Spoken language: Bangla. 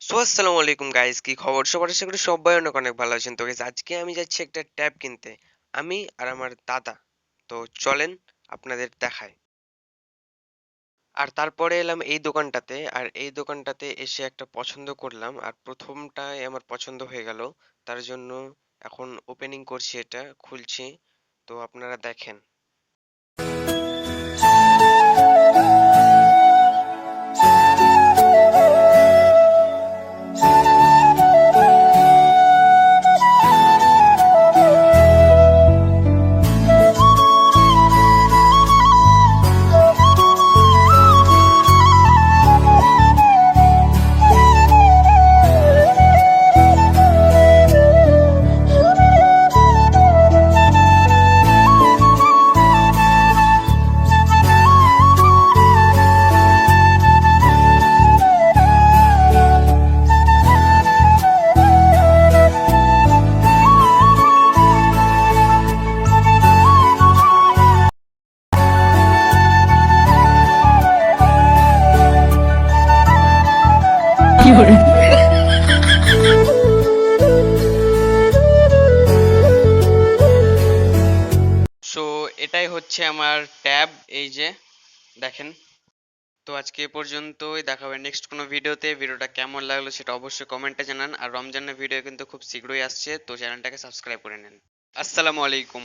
আসসালামু আলাইকুম গাইস, কি খবর সবার? আশা করি সবাই অনেক অনেক ভালো আছেন। তো গাইস, আজকে আমি যাচ্ছি একটা ট্যাব কিনতে, আমি আর আমার দাদা। তো চলেন আপনাদের দেখাই। আর তারপরে এলাম এই দোকানটাতে, আর এই দোকানটাতে এসে একটা পছন্দ করলাম, আর প্রথমটাই আমার পছন্দ হয়ে গেল। তার জন্য এখন ওপেনিং করছি, এটা খুলছি। তো আপনারা দেখেন। সো এটাই হচ্ছে আমার ট্যাব, এই যে দেখেন। তো আজকে এ পর্যন্তই, দেখা হবে নেক্সট কোনো ভিডিওতে। ভিডিওটা কেমন লাগলো সেটা অবশ্যই কমেন্টে জানান। আর রমজানের ভিডিও কিন্তু খুব শীঘ্রই আসছে, তো চ্যানেলটাকে সাবস্ক্রাইব করে নিন। আসসালামু আলাইকুম।